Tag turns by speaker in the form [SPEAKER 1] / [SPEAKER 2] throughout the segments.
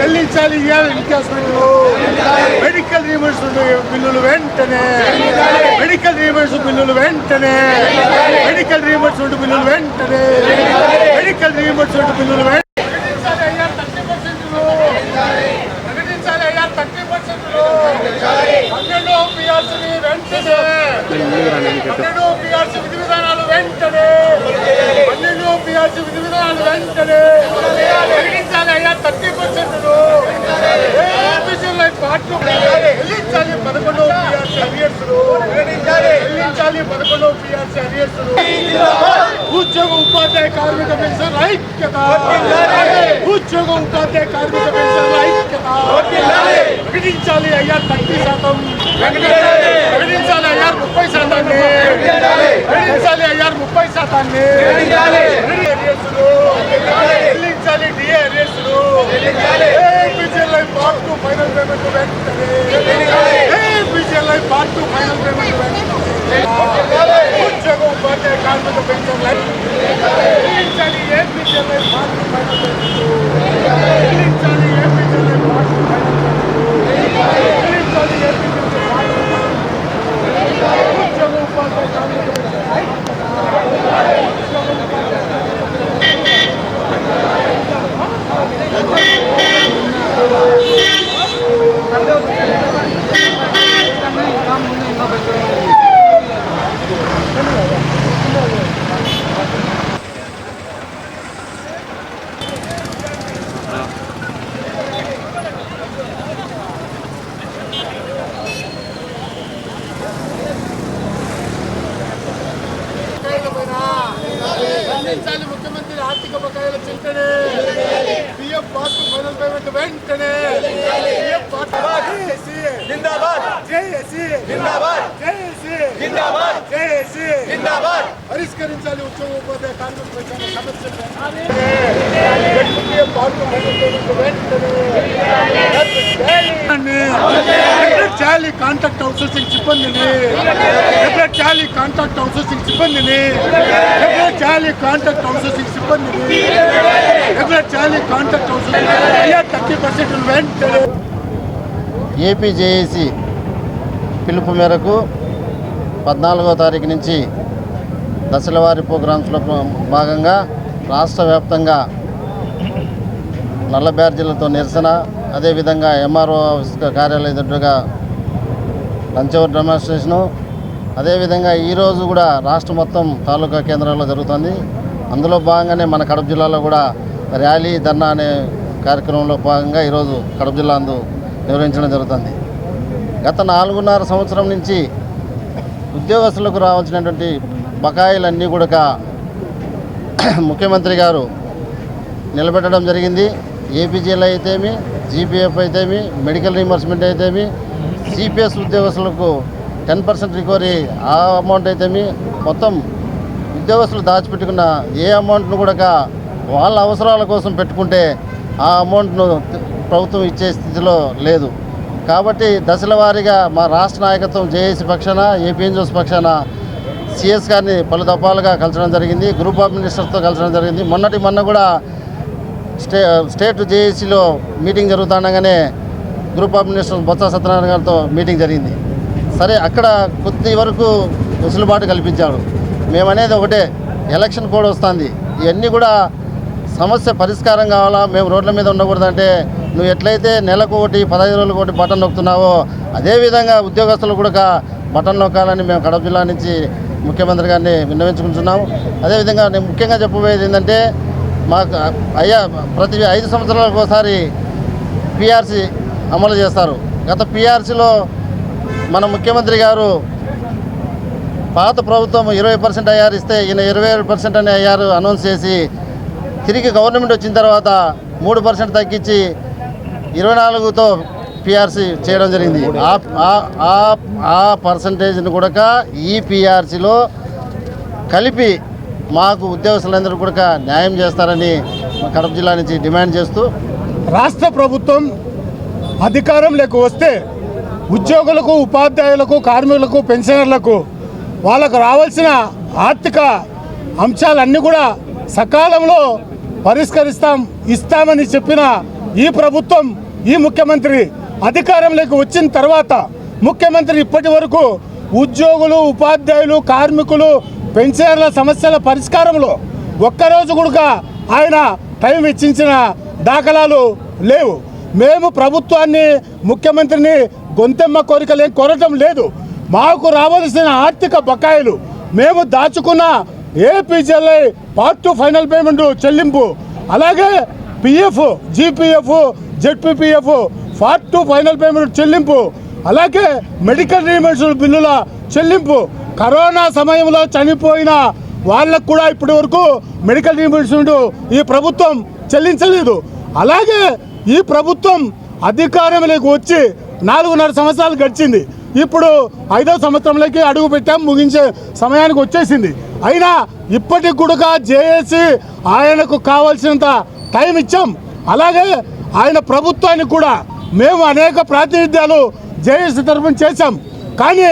[SPEAKER 1] చెల్లించాలి medical reimbursement బిల్లులు వెంటనే మెడికల్ రీయింబర్స్మెంట్ బిల్లులు వెంటనే మెడికల్ రీయింబర్స్మెంట్ బిల్లులు వెంటనే మెడికల్ రీయింబర్స్మెంట్ బిల్లులు వెంటనే విధి విధానాలు వెంటనే విధి విధానాలు వెంటనే ప్రకటించాలి అయ్యా 30% పార్ట్లు చెల్లించాలి 11వ PRC అరియర్స్ చెల్లించాలి 11వ PRC అరియర్స్ ఉద్యోగ ఉపాధ్యాయ కార్మిక పెన్షన్ ఐక్యత ఉద్యోగ ఉపాధ్యాయ కార్మిక పెన్షన్ ఐక్యత ప్రకటించాలి అయ్యా 30% ప్రకటించాలి అయ్యా 30% ప్రకటించాలి అయ్యా 30% చెల్లించాలి DA arrears part 2 final payment వెంటనే పార్ట్ 2 ఫైనల్ పేమెంట్ వెంటనే ఉద్యోగ ఉపాధ్యాయ కార్మిక పెన్షన్ చెల్లించాలి ఏపీజీఎల్ఐ పార్ట్ 2 ఫైనల్ పేమెంట్ చెల్లించాలి ఏపీజీఎల్ఐ పార్ట్ 2 ఫైనల్ పేమెంట్ చెల్లించాలి ఏపీజీఎల్ఐ పార్ట్ 2 ఉద్యోగ ఉపాధ్యాయ కార్మిక ముఖ్యమంత్రి ఆర్థిక బకాయిల చింతనే పిఎఫ్ పార్ట్ ఫైనల్ పేమెంట్ వెంటనే పరిష్కరించాలి ఉద్యోగ ఉపాధ్యాయ కార్మిక పెన్షన్ సమస్యలు చేయాలి కాంట్రాక్ట్ అవుట్సోర్సింగ్ సిబ్బందిని చేయాలి కాంట్రాక్ట్ అవుట్సోర్సింగ్ సిబ్బందిని చేయాలి కాంట్రాక్ట్ అవుట్సోర్సింగ్ సిబ్బందిని చేయాలి కాంట్రాక్ట్ అవుట్సోర్సింగ్ 30% వెంటనే.
[SPEAKER 2] ఏపీ జేఏసీ పిలుపు మేరకు 14వ తారీఖు నుంచి దశలవారీ ప్రోగ్రామ్స్లో భాగంగా రాష్ట్ర వ్యాప్తంగా నల్ల బ్యాడ్జీలతో నిరసన, అదేవిధంగా ఎంఆర్ఓ కార్యాలయ ఎదురుగా లంచ్ అవర్ డెమాన్స్ట్రేషను, అదేవిధంగా ఈరోజు కూడా రాష్ట్ర మొత్తం తాలూకా కేంద్రాల్లో జరుగుతుంది. అందులో భాగంగానే మన కడప జిల్లాలో కూడా ర్యాలీ ధర్నా అనే కార్యక్రమంలో భాగంగా ఈరోజు కడప జిల్లా అందు నిర్వహించడం జరుగుతుంది. గత 4.5 సంవత్సరం నుంచి ఉద్యోగస్తులకు రావాల్సినటువంటి బకాయిలన్నీ కూడా ముఖ్యమంత్రి గారు నిలబెట్టడం జరిగింది. ఏపీజీఎల్ అయితేమి, జీపీఎఫ్ అయితేమి, మెడికల్ రీయింబర్స్మెంట్ అయితేమి, సిపిఎస్ ఉద్యోగస్తులకు 10% రికవరీ ఆ అమౌంట్ అయితేమి, మొత్తం ఉద్యోగస్తులు దాచిపెట్టుకున్న ఏ అమౌంట్ను కూడా వాళ్ళ అవసరాల కోసం పెట్టుకుంటే ఆ అమౌంట్ను ప్రభుత్వం ఇచ్చే స్థితిలో లేదు. కాబట్టి దశల వారీగా మా రాష్ట్ర నాయకత్వం జేఏసీ పక్షాన, ఏపీఎన్జిఓస్ పక్షాన సిఎస్ గారిని పలు దఫాలుగా కలచడం జరిగింది. గ్రూప్ ఆఫ్ మినిస్టర్స్తో కలచడం జరిగింది. మొన్న కూడా స్టేట్ జేఏసీలో మీటింగ్ జరుగుతుండగానే group of ministers Botsa Satyanarayana గారితో మీటింగ్ జరిగింది. సరే, అక్కడ కొద్ది వరకు వెసులుబాటు కల్పించాడు. మేమనేది ఒకటే, ఎలక్షన్ కోడ్ వస్తుంది, ఇవన్నీ కూడా సమస్య పరిష్కారం కావాలా, మేము రోడ్ల మీద ఉండకూడదంటే నువ్వు ఎట్లయితే నెలకు ఒకటి 15 రోజులకు ఒకటి బటన్ నొక్కుతున్నావో అదేవిధంగా ఉద్యోగస్తులు కూడా బటన్ నొక్కాలని మేము కడప జిల్లా నుంచి ముఖ్యమంత్రి గారిని విన్నవించుకుంటున్నాము. అదేవిధంగా నేను ముఖ్యంగా చెప్పబోయేది ఏంటంటే, మాకు ప్రతి 5 సంవత్సరాలకు ఒకసారి పిఆర్సీ అమలు చేస్తారు. గత పిఆర్సీలో మన ముఖ్యమంత్రి గారు పాత ప్రభుత్వం 20% ఐఆర్ ఇస్తే ఈయన 27% అని ఐఆర్ అనౌన్స్ చేసి తిరిగి గవర్నమెంట్ వచ్చిన తర్వాత 3% తగ్గించి 24తో పిఆర్సీ చేయడం జరిగింది. ఆ పర్సంటేజ్ని కూడా ఈ పిఆర్సీలో కలిపి మాకు ఉద్యోగస్తులందరూ కూడా న్యాయం చేస్తారని కడప జిల్లా నుంచి డిమాండ్ చేస్తూ,
[SPEAKER 1] రాష్ట్ర ప్రభుత్వం అధికారంలోకి వస్తే ఉద్యోగులకు, ఉపాధ్యాయులకు, కార్మికులకు, పెన్షనర్లకు వాళ్ళకు రావాల్సిన ఆర్థిక అంశాలన్నీ కూడా సకాలంలో ఇస్తామని చెప్పిన ఈ ప్రభుత్వం, ఈ ముఖ్యమంత్రి అధికారంలోకి వచ్చిన తర్వాత ముఖ్యమంత్రి ఇప్పటి వరకు ఉద్యోగులు, ఉపాధ్యాయులు, కార్మికులు, పెన్షనర్ల సమస్యల పరిష్కారంలో ఒక్కరోజు కూడా ఆయన టైం వెచ్చించిన దాఖలాలు లేవు. మేము ప్రభుత్వాన్ని, ముఖ్యమంత్రిని గొంతెమ్మ కోరికలేం కోరటం లేదు. మాకు రావాల్సిన ఆర్థిక బకాయిలు, మేము దాచుకున్న ఏపీజీఎల్ఐ పార్ట్ 2 ఫైనల్ పేమెంట్ చెల్లింపు, అలాగే PF, GPF, ZPPF part 2 final payment చెల్లింపు, అలాగే మెడికల్ రీయింబర్స్మెంట్ బిల్లుల చెల్లింపు, కరోనా సమయంలో చనిపోయిన వాళ్ళకు కూడా ఇప్పటి వరకు మెడికల్ రీయింబర్స్మెంట్ ఈ ప్రభుత్వం చెల్లించలేదు. అలాగే ఈ ప్రభుత్వం అధికారంలోకి వచ్చి 4.5 సంవత్సరాలు గడిచింది. ఇప్పుడు 5వ సంవత్సరంలోకి అడుగు పెట్టాం, ముగించే సమయానికి వచ్చేసింది. అయినా ఇప్పటికి కూడా జేఏసీ ఆయనకు కావాల్సినంత టైం ఇచ్చాం. అలాగే ఆయన ప్రభుత్వానికి కూడా మేము అనేక ప్రాతినిధ్యాలు జేఏసీ తరఫున చేశాం. కానీ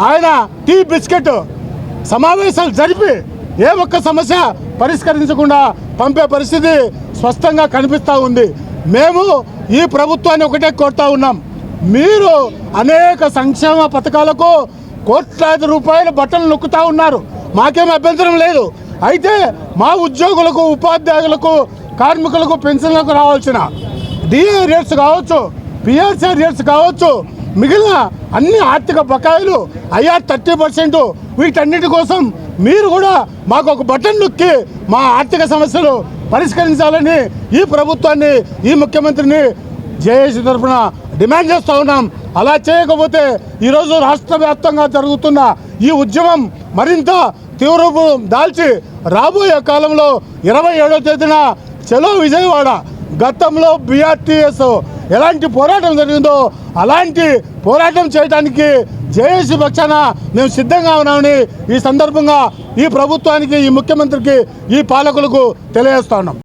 [SPEAKER 1] ఆయన టీ బిస్కెట్ సమావేశాలు జరిపి ఏ ఒక్క సమస్య పరిష్కరించకుండా పంపే పరిస్థితి స్పష్టంగా కనిపిస్తూ ఉంది. మేము ఈ ప్రభుత్వాన్ని ఒకటే కోరుతా ఉన్నాం, మీరు అనేక సంక్షేమ పథకాలకు కోట్లాది రూపాయల బట్టలు నొక్కుతూ ఉన్నారు, మాకేం అభ్యంతరం లేదు. అయితే మా ఉద్యోగులకు, ఉపాధ్యాయులకు, కార్మికులకు, పెన్షన్లకు రావాల్సిన డిఏ రేట్స్ కావచ్చు, పిఆర్సీ రేట్స్ కావచ్చు, మిగిలిన అన్ని ఆర్థిక బకాయిలు ఐఆర్ 30%, వీటన్నిటి కోసం మీరు కూడా మాకు ఒక బటన్ నొక్కి మా ఆర్థిక సమస్యలు పరిష్కరించాలని ఈ ప్రభుత్వాన్ని, ఈ ముఖ్యమంత్రిని జేఏసీ తరఫున డిమాండ్ చేస్తూ ఉన్నాం. అలా చేయకపోతే ఈరోజు రాష్ట్ర వ్యాప్తంగా జరుగుతున్న ఈ ఉద్యమం మరింత తీవ్రరూపం దాల్చి రాబోయే కాలంలో 27వ తేదీన చలో విజయవాడ, గతంలో బీఆర్టీఎస్ ఎలాంటి పోరాటం జరిగిందో అలాంటి పోరాటం చేయడానికి జేఏసీ పక్షాన మేము సిద్ధంగా ఉన్నామని ఈ సందర్భంగా ఈ ప్రభుత్వానికి, ఈ ముఖ్యమంత్రికి, ఈ పాలకులకు తెలియజేస్తా ఉన్నాం.